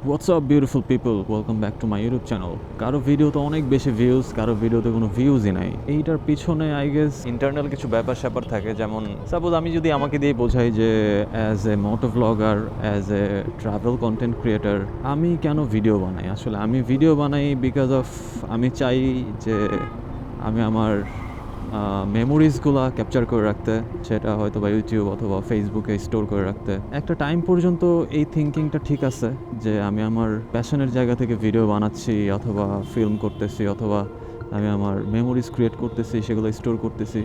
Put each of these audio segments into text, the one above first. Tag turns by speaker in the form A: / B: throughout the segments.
A: What's up beautiful people, welcome back to my YouTube channel. কারো ভিডিওতে অনেক বেশি ভিউজ, কারো ভিডিওতে কোনো ভিউজই নাই। এইটার পিছনে আই গেস ইন্টারনাল কিছু ব্যাপার স্যাপার থাকে। যেমন সাপোজ আমি যদি আমাকে দিয়ে বোঝাই যে as a moto vlogger, as a travel content creator আমি কেন ভিডিও বানাই। আসলে আমি ভিডিও বানাই বিকজ অফ আমি চাই যে আমি আমার মেমোরিজগুলো ক্যাপচার করে রাখতে, সেটা হয়তো বা ইউটিউব অথবা ফেসবুকে স্টোর করে রাখতে। একটা টাইম পর্যন্ত এই থিঙ্কিংটা ঠিক আছে যে আমি আমার প্যাশনের জায়গা থেকে ভিডিও বানাচ্ছি অথবা ফিল্ম করতেছি অথবা আমি আমার মেমোরিজ ক্রিয়েট করতেছি, সেগুলো স্টোর করতেছি।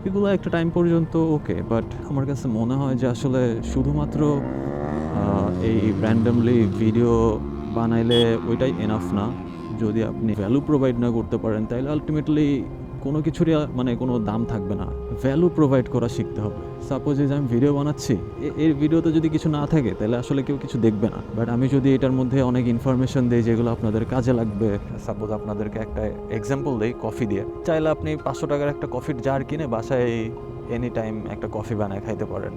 A: এগুলো একটা টাইম পর্যন্ত ওকে, বাট আমার কাছে মনে হয় যে আসলে শুধুমাত্র এই র্যান্ডমলি ভিডিও বানাইলে ওইটাই এনাফ না। যদি আপনি ভ্যালু প্রোভাইড না করতে পারেন তাহলে আলটিমেটলি কোনো কিছুরই মানে কোনো দাম থাকবে না। ভ্যালু প্রোভাইড করা শিখতে হবে। সাপোজ যে আমি ভিডিও বানাচ্ছি, এর ভিডিওতে যদি কিছু না থাকে তাহলে আসলে কেউ কিছু দেখবে না। বাট আমি যদি এটার মধ্যে অনেক ইনফরমেশন দিই যেগুলো আপনাদের কাজে লাগবে, সাপোজ আপনাদেরকে একটা এক্সাম্পল দিই কফি দিয়ে, চাইলে আপনি 500 টাকার একটা কফির জার কিনে বাসায় এনি টাইম একটা কফি বানায় খাইতে পারেন।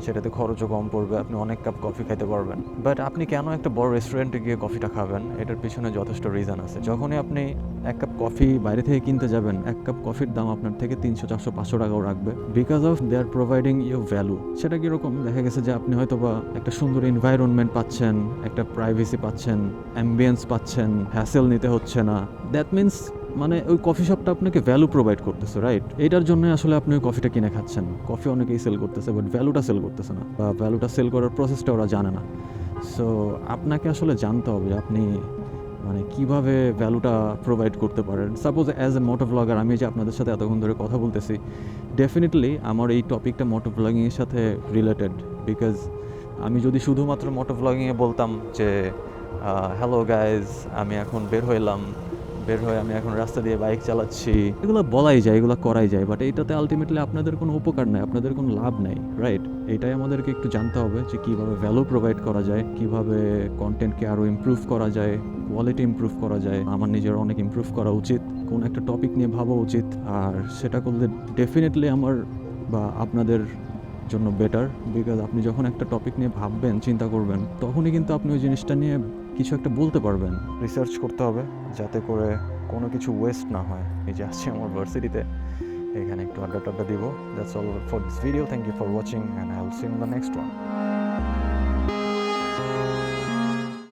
A: সেটাতে খরচও কম পড়বে, আপনি অনেক কাপ কফি খাইতে পারবেন। বাট আপনি কেন একটা বড় রেস্টুরেন্টে গিয়ে কফিটা খাবেন? এটার পিছনে যথেষ্ট রিজন আছে। যখনই আপনি এক কাপ কফি বাইরে থেকে কিনতে যাবেন, এক কাপ কফির দাম আপনার থেকে 300, 400, 500 টাকাও রাখবে, because of they are providing you value. সেটা কীরকম? দেখা গেছে যে আপনি হয়তো বা একটা সুন্দর এনভায়রনমেন্ট পাচ্ছেন, একটা প্রাইভেসি পাচ্ছেন, অ্যাম্বিয়েন্স পাচ্ছেন, হ্যাসেল নিতে হচ্ছে না। দ্যাট মিনস মানে ওই কফি শপটা আপনাকে ভ্যালু প্রোভাইড করতেছে, রাইট? এটার জন্য আসলে আপনি ওই কফিটা কিনে খাচ্ছেন। কফি অনেকেই সেল করতেছে, বাট ভ্যালুটা সেল করতেছে না, বা ভ্যালুটা সেল করার প্রসেসটা ওরা জানে না। সো আপনাকে আসলে জানতে হবে আপনি মানে কীভাবে ভ্যালুটা প্রোভাইড করতে পারেন। Suppose as a moto blogger, আমি যে আপনাদের সাথে এতক্ষণ ধরে কথা বলতেছি, ডেফিনেটলি আমার এই টপিকটা মোটো ব্লগিংয়ের সাথে রিলেটেড। বিকজ আমি যদি শুধুমাত্র মোটো ব্লগিংয়ে বলতাম যে হ্যালো গাইজ, আমি এখন বের হয়ে আমি এখন রাস্তা দিয়ে বাইক চালাচ্ছি, এগুলো বলাই যায়, এগুলো করাই যায়, বাট এইটাতে আলটিমেটলি আপনাদের কোনো উপকার নেই, আপনাদের কোনো লাভ নেই, রাইট? এটাই আমাদেরকে একটু জানতে হবে যে কীভাবে ভ্যালু প্রোভাইড করা যায়, কীভাবে কন্টেন্টকে আরও ইমপ্রুভ করা যায়, কোয়ালিটি ইমপ্রুভ করা যায়। আমার নিজের অনেক ইমপ্রুভ করা উচিত, কোন একটা টপিক নিয়ে ভাবা উচিত, আর সেটা করলে ডেফিনেটলি আমার বা আপনাদের জন্য বেটার। বিকজ আপনি যখন একটা টপিক নিয়ে ভাববেন, চিন্তা করবেন, তখনই কিন্তু আপনি ওই জিনিসটা নিয়ে কিছু একটা বলতে পারবেন। রিসার্চ করতে হবে যাতে করে কোনো কিছু ওয়েস্ট না হয়। এই যে আসছি আমার ভার্সিটিতে, এখানে একটু আড্ডা টাড্ডা দিব। That's all for this video. Thank you for watching and I will see you in the next one.